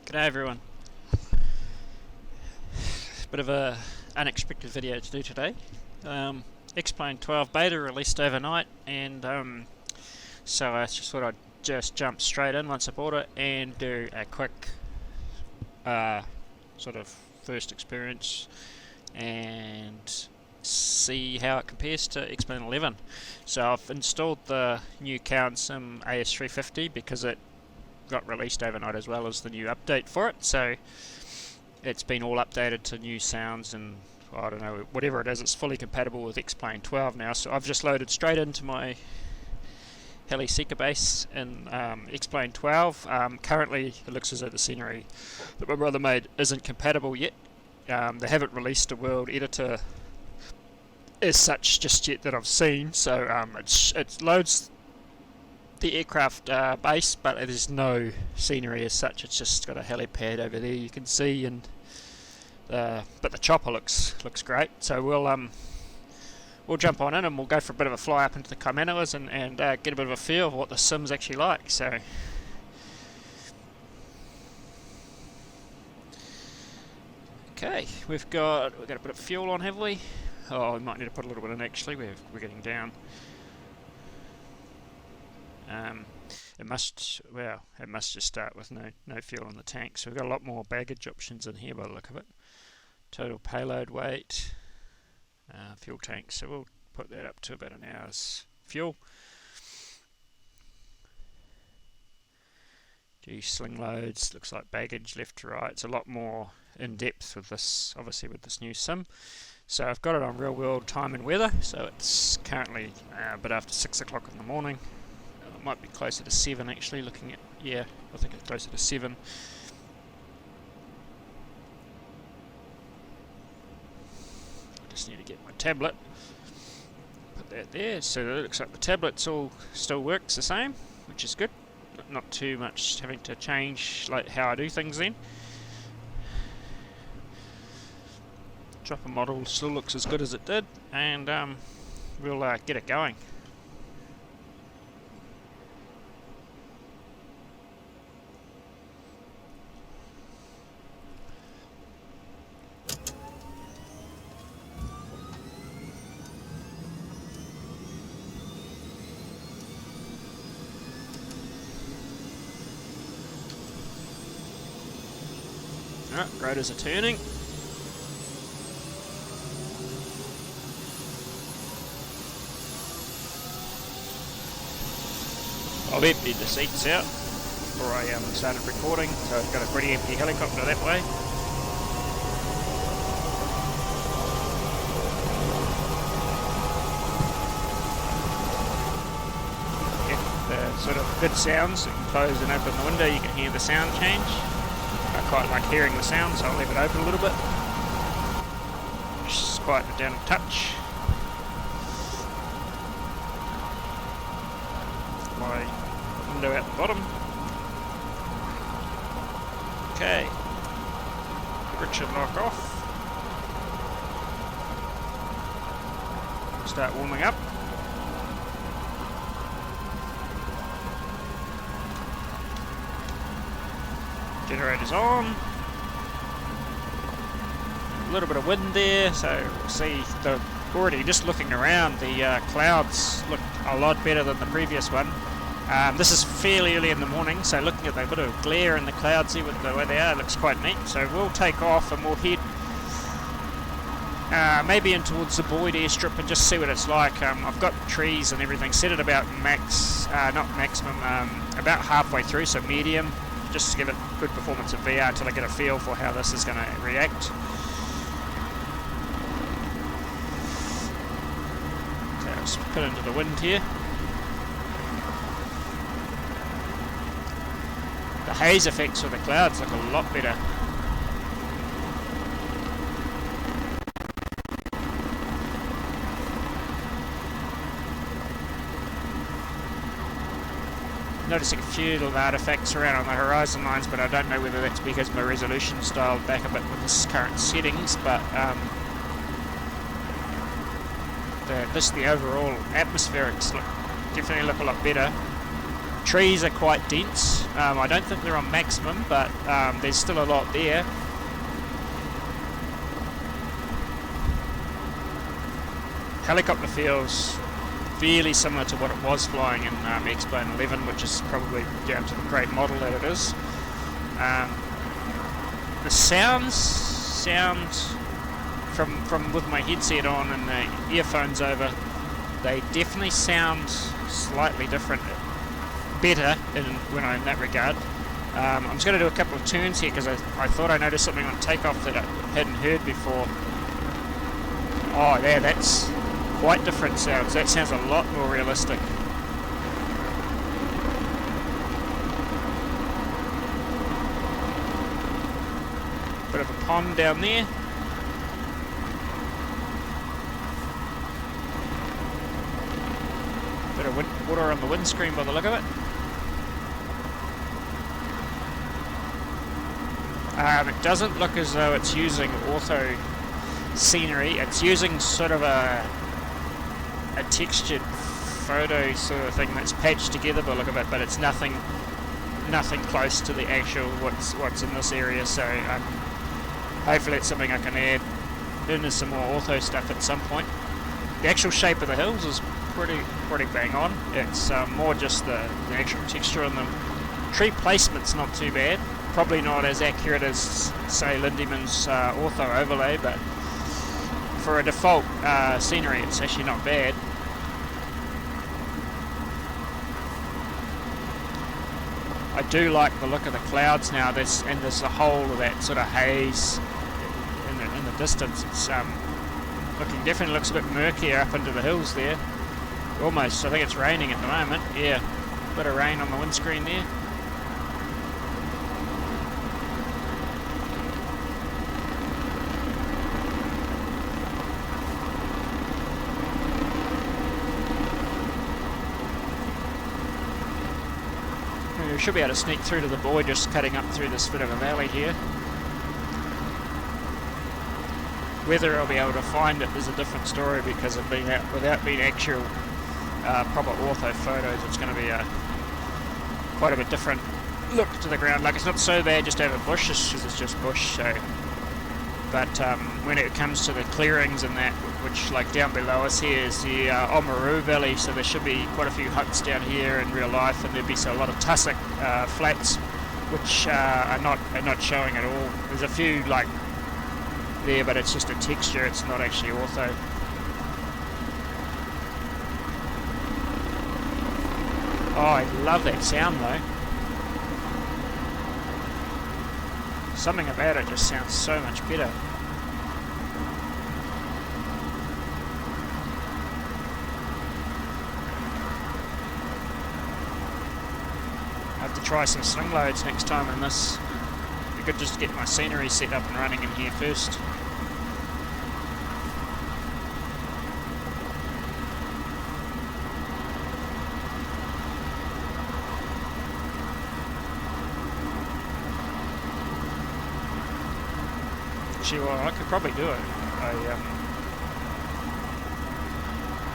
G'day everyone. Bit of a unexpected video to do today. XPlane12 beta released overnight, and so I just thought I'd just jump straight in once I bought it and do a quick sort of first experience and see how it compares to XPlane11. So I've installed the new CowanSims As350 because it got released overnight as well as the new update for it, so it's been all updated to new sounds and I don't know, whatever it is, it's fully compatible with XPlane12 now. So I've just loaded straight into my Heli Seeker base in XPlane12. Currently it looks as though the scenery that my brother made isn't compatible yet. They haven't released a world editor as such just yet that I've seen, so it loads the aircraft base, but there's no scenery as such. It's just got a helipad over there you can see, and but the chopper looks great. So we'll jump on in and we'll go for a bit of a fly up into the Kaimanuas and get a bit of a feel of what the Sim's actually like. So okay, we've got a bit of fuel on, have we? Oh, we might need to put a little bit in actually. We're getting down. It must just start with no fuel in the tank, so we've got a lot more baggage options in here by the look of it. Total payload weight, fuel tank, so we'll put that up to about an hour's fuel. Sling loads, looks like baggage left to right. It's a lot more in depth with this, obviously with this new Sim. So I've got it on real world time and weather, so it's currently a bit after 6 o'clock in the morning. It might be closer to 7 actually, looking at, yeah, I think it's closer to 7. I just need to get my tablet, put that there, so it looks like the tablet's all still works the same, which is good. Not too much having to change like how I do things then. Dropper model still looks as good as it did, and we'll get it going. Alright, rotors are turning. I've emptied the seats out before I started recording, so I've got a pretty empty helicopter that way. Get the sort of good sounds. You can close and open the window, you can hear the sound change. I quite like hearing the sound, so I'll leave it open a little bit. Just quieten it down a touch. My window out the bottom. Okay. Friction lock off. Start warming up. Generator's on. A little bit of wind there, so we'll see. Already just looking around, the clouds look a lot better than the previous one. This is fairly early in the morning, so looking at the bit of glare in the clouds here with the way they are, it looks quite neat. So we'll take off and we'll head maybe in towards the Boyd airstrip and just see what it's like. I've got trees and everything set at about max, not maximum, about halfway through, so medium, just to give it good performance of VR until I get a feel for how this is going to react. So let's put into the wind here. The haze effects of the clouds look a lot better. Noticing a few little artifacts around on the horizon lines, but I don't know whether that's because my resolution's dialed back a bit with this current settings, but the overall atmospherics definitely look a lot better. trees are quite dense. I don't think they're on maximum, but there's still a lot there. Helicopter feels fairly similar to what it was flying in XPlane12, which is probably down to the great model that it is. The sound from with my headset on and the earphones over, they definitely sound slightly different, better when I'm in that regard. I'm just going to do a couple of turns here because I thought I noticed something on takeoff that I hadn't heard before. Oh yeah, that's quite different sounds. That sounds a lot more realistic. Bit of a pond down there. Bit of water on the windscreen by the look of it. It doesn't look as though it's using ortho scenery. It's using sort of a textured photo sort of thing that's patched together by the look of it, but it's nothing close to the actual what's in this area. So hopefully it's something I can add into some more ortho stuff at some point. The actual shape of the hills is pretty bang on. It's more just the actual texture on them. Tree placement's not too bad. Probably not as accurate as, say, Lindeman's ortho overlay, but for a default scenery, it's actually not bad. I do like the look of the clouds now. There's a whole of that sort of haze in the distance. It's definitely looks a bit murkier up into the hills there. Almost, I think it's raining at the moment. Yeah, a bit of rain on the windscreen there. We should be able to sneak through to the buoy, just cutting up through this bit of a valley here. Whether I'll be able to find it is a different story, because of being out, without being actual proper ortho photos, it's going to be quite a bit different look to the ground. Like, it's not so bad just over bush, because it's just bush. So, but when it comes to the clearings and that, which like down below us here is the Oamaru Valley, so there should be quite a few huts down here in real life, and there'd be a lot of tussock flats, which are not showing at all. There's a few like there, but it's just a texture, it's not actually ortho. Oh, I love that sound though. Something about it just sounds so much better. I have to try some sling loads next time in this. It'd be good just to get my scenery set up and running in here first. Actually, well, I could probably do it.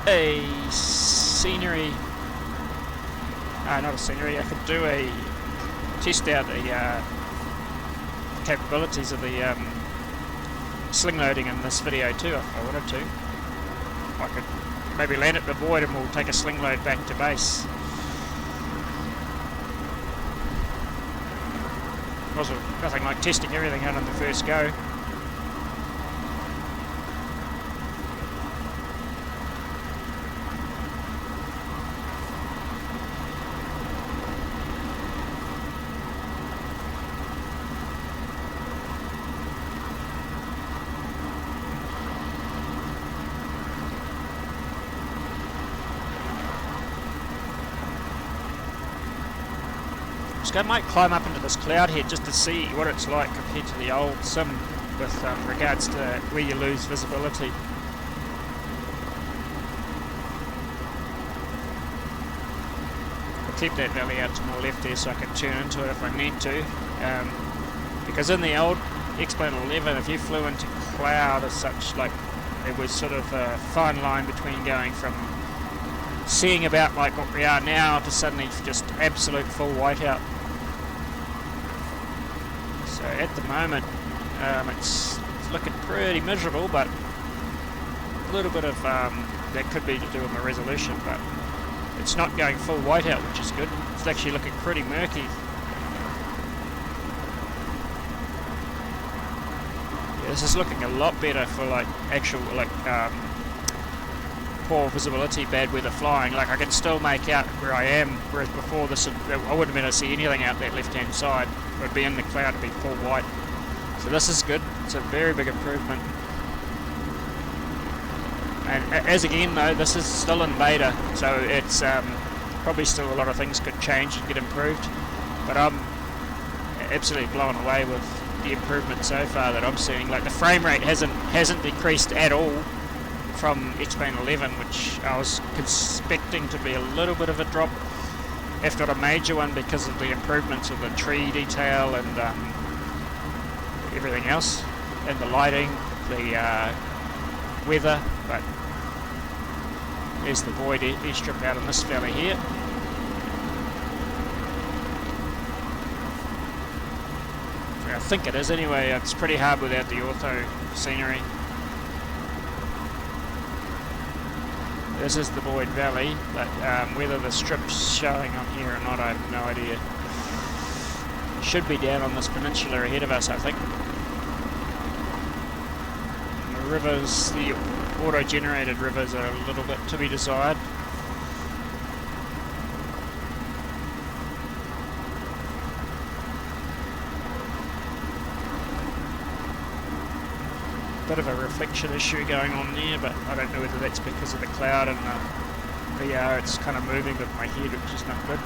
A scenery. Not a scenery. I could do a test out the capabilities of the sling loading in this video too, if I wanted to. I could maybe land at the void and we'll take a sling load back to base. Also, nothing like testing everything out on the first go. I might climb up into this cloud here just to see what it's like compared to the old sim with regards to where you lose visibility. I'll keep that valley out to my left there so I can turn into it if I need to. Because in the old XPlane12, if you flew into cloud as such, like it was sort of a fine line between going from seeing about like what we are now to suddenly just absolute full whiteout. So at the moment it's looking pretty miserable, but a little bit of that could be to do with my resolution, but it's not going full whiteout, which is good. It's actually looking pretty murky. Yeah, this is looking a lot better for like actual like poor visibility, bad weather flying. Like I can still make out where I am, whereas before this I wouldn't be able to see anything out that left hand side. It would be in the cloud to be full white. So this is good. It's a very big improvement. And as again though, this is still in beta, so it's probably still a lot of things could change and get improved. But I'm absolutely blown away with the improvement so far that I'm seeing. Like the frame rate hasn't decreased at all from XPlane12, which I was expecting to be a little bit of a drop, if not a major one, because of the improvements of the tree detail and everything else, and the lighting, the weather. But there's the void airstrip out in this valley here. I think it is anyway. It's pretty hard without the ortho scenery. This is the void valley, but whether the strip's showing on here or not, I have no idea. Should be down on this peninsula ahead of us, I think. And the rivers, the auto-generated rivers, are a little bit to be desired. Bit of a reflection issue going on there, but I don't know whether that's because of the cloud and the VR. It's kind of moving with my head, which is not good.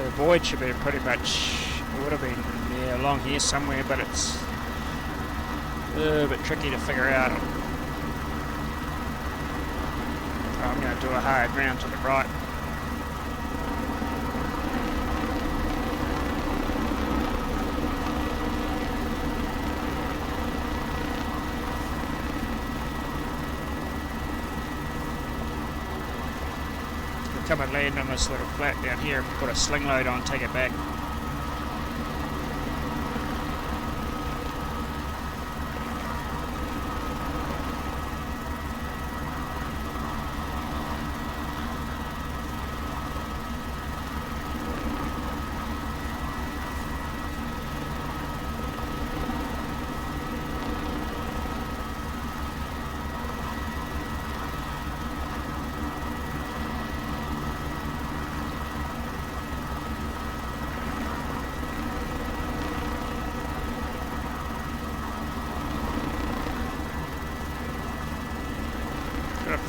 The void should be pretty much, it would have been along here somewhere, but it's a bit tricky to figure out. I'm going to do a hard round to the right. We'll come and land on this little flat down here and put a sling load on, take it back.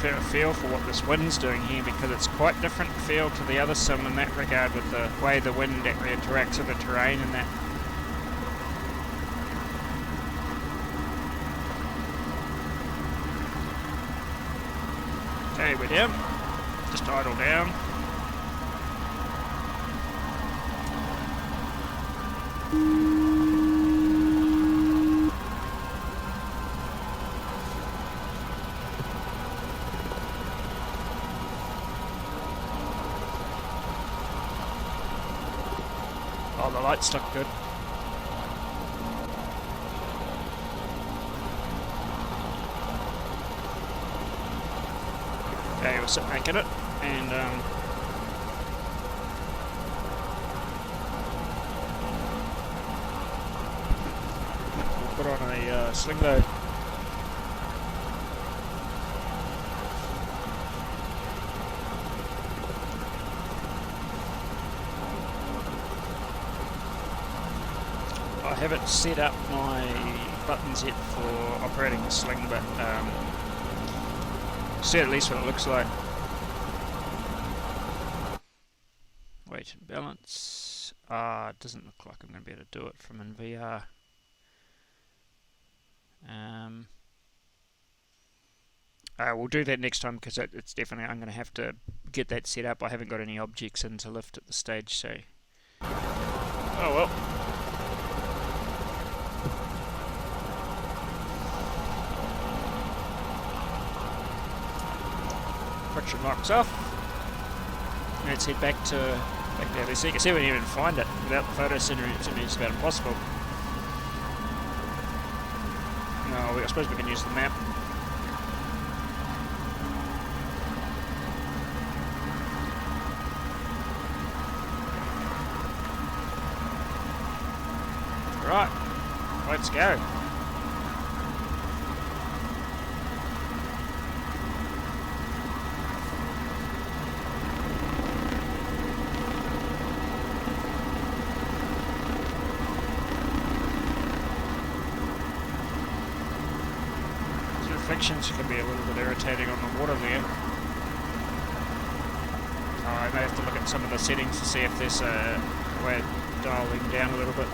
A feel for what this wind's doing here, because it's quite different feel to the other sim in that regard, with the way the wind interacts with the terrain and that. Okay, we're down. Just idle down. Oh, the lights look good. Okay, we'll sit back in it, and we'll put on a sling load. I haven't set up my buttons yet for operating the sling, but see at least what it looks like. Weight and balance. It doesn't look like I'm going to be able to do it from in VR. We'll do that next time, because it's definitely, I'm going to have to get that set up. I haven't got any objects in to lift at the stage, so oh well. Traction locks off. Let's head back to there. So you can see we didn't even find it without the photo center. It's just about impossible. No, I suppose we can use the map. Right, let's go. Reflections can be a little bit irritating on the water there. I may have to look at some of the settings to see if there's a way of dialing down a little bit.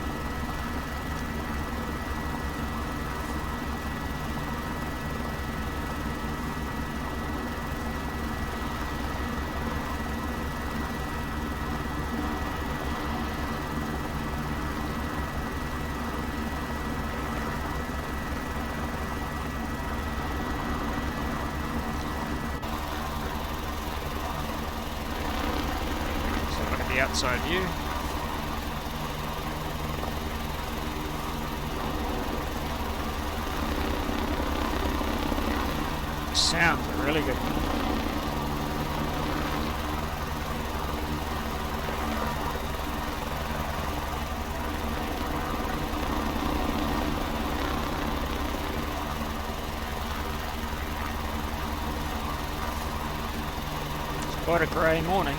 Outside view. Sounds really good. It's quite a grey morning.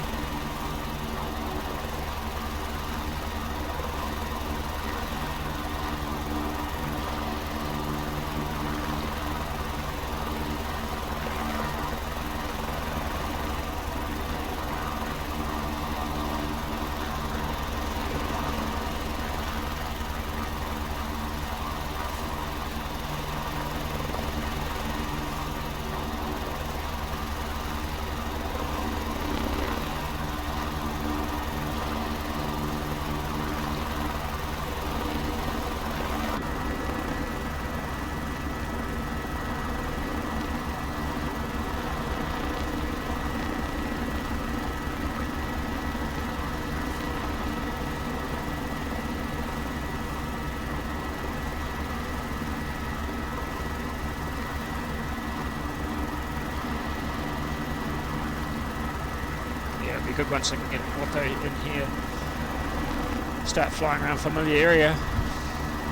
Be good once I can get auto in here, start flying around familiar area.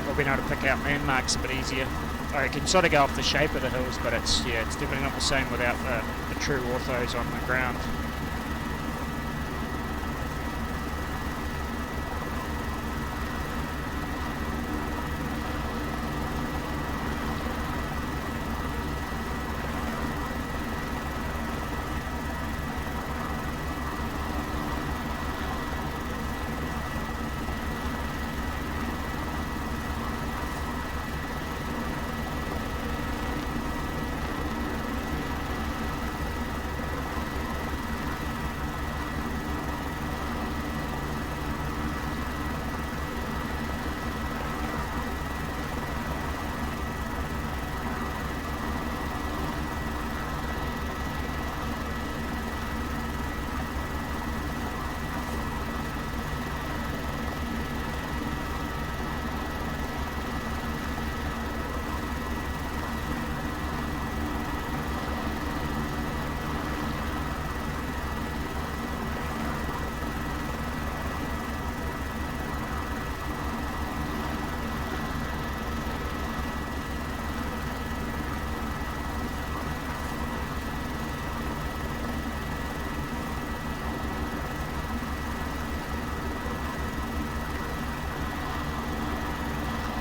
We'll be able to pick out landmarks a bit easier. I can sort of go off the shape of the hills, but it's definitely not the same without the true orthos on the ground.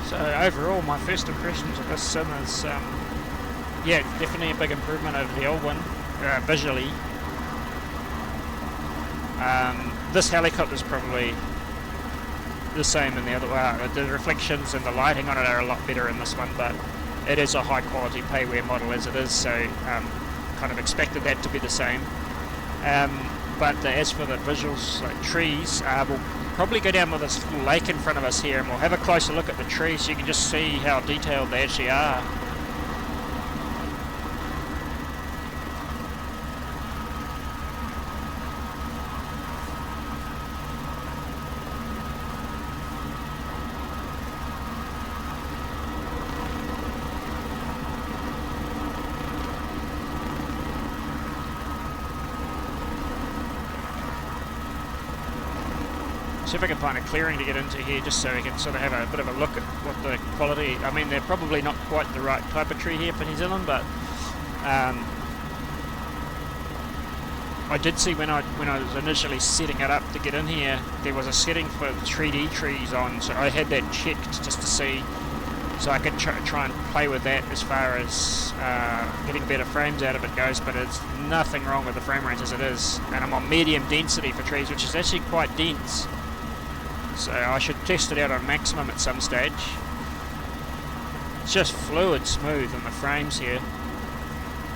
So overall, my first impressions of this sim is, yeah, definitely a big improvement over the old one, visually. This helicopter is probably the same in the other one. The reflections and the lighting on it are a lot better in this one, but it is a high quality payware model as it is, so kind of expected that to be the same. But as for the visuals, like trees, we'll probably go down with this little lake in front of us here and we'll have a closer look at the trees so you can just see how detailed they actually are. see if I can find a clearing to get into here, just so we can sort of have a bit of a look at what the quality. I mean, they're probably not quite the right type of tree here for New Zealand, but I did see when I was initially setting it up to get in here, there was a setting for 3D trees on, so I had that checked just to see, so I could try and play with that as far as getting better frames out of it goes. But it's nothing wrong with the frame rates as it is, and I'm on medium density for trees, which is actually quite dense, so I should test it out on maximum at some stage. It's just fluid smooth in the frames here.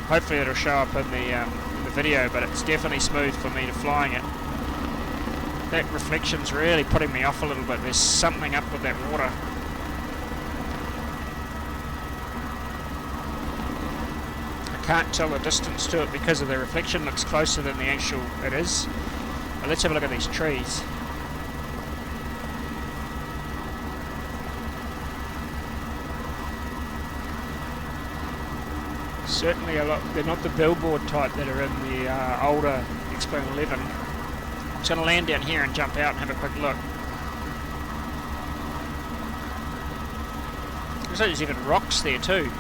Hopefully it'll show up in the video, but it's definitely smooth for me to flying it. That reflection's really putting me off a little bit. There's something up with that water. I can't tell the distance to it because of the reflection. Looks closer than the actual it is. But let's have a look at these trees. Certainly a lot. They're not the billboard type that are in the older XPlane12. I'm just going to land down here and jump out and have a quick look. Looks like there's even rocks there too.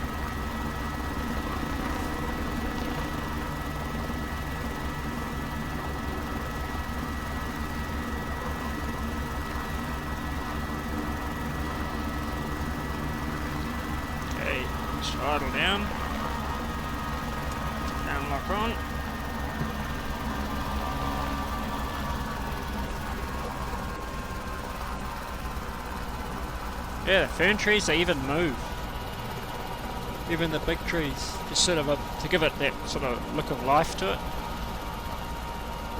Okay, throttle down. Lock on. Yeah, the fern trees, they even move. Even the big trees, just sort of to give it that sort of look of life to it.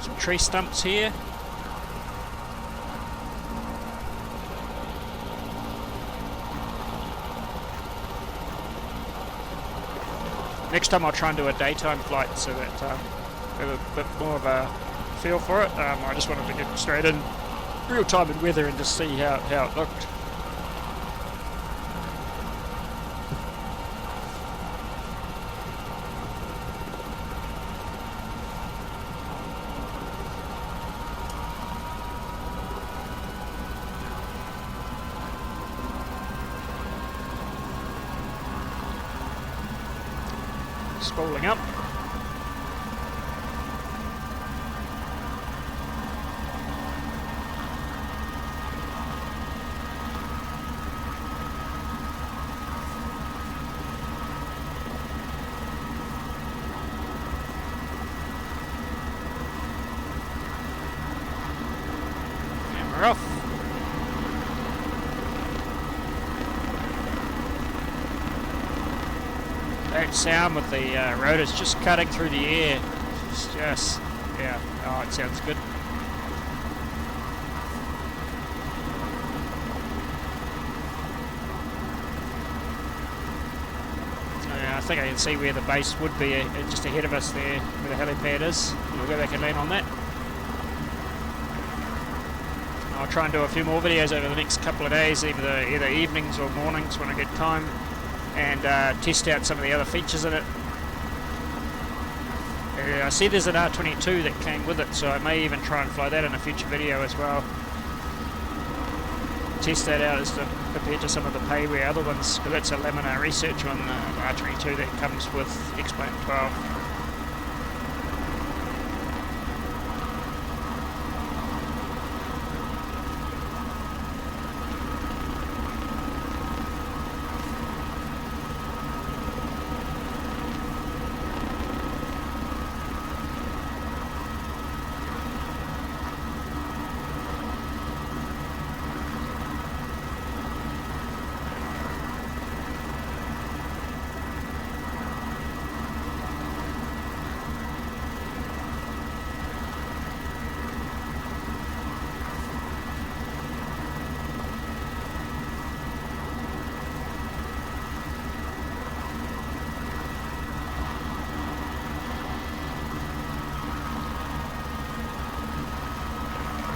Some tree stumps here. Next time I'll try and do a daytime flight so that we have a bit more of a feel for it. I just wanted to get straight in real time in weather and just see how it looked. Spooling up. And we're off. That sound with the rotors just cutting through the air. It's just, yeah, oh, it sounds good. I think I can see where the base would be, just ahead of us there, where the helipad is. We'll go back and land on that. I'll try and do a few more videos over the next couple of days, either evenings or mornings when I get time, and test out some of the other features in it. I see there's an R22 that came with it, so I may even try and fly that in a future video as well. Test that out as compared to some of the payware other ones, because that's a laminar research on the R22 that comes with XPlane12.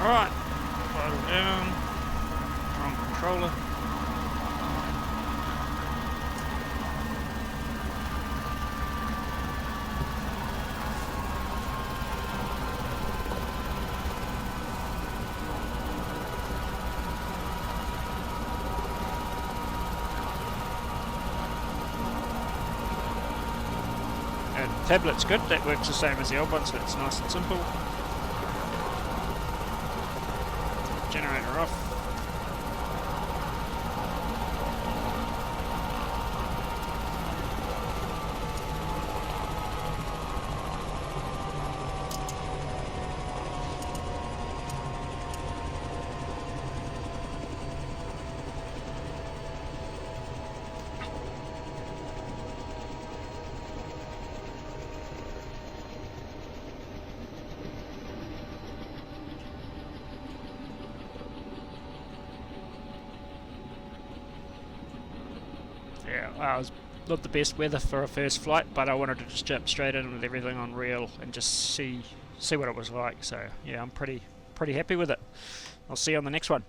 Alright, throttle down, wrong controller. Tablet's good, that works the same as the old one, so it's nice and simple. Generator off. Yeah, it was not the best weather for a first flight, but I wanted to just jump straight in with everything on real and just see what it was like. So yeah, I'm pretty happy with it. I'll see you on the next one.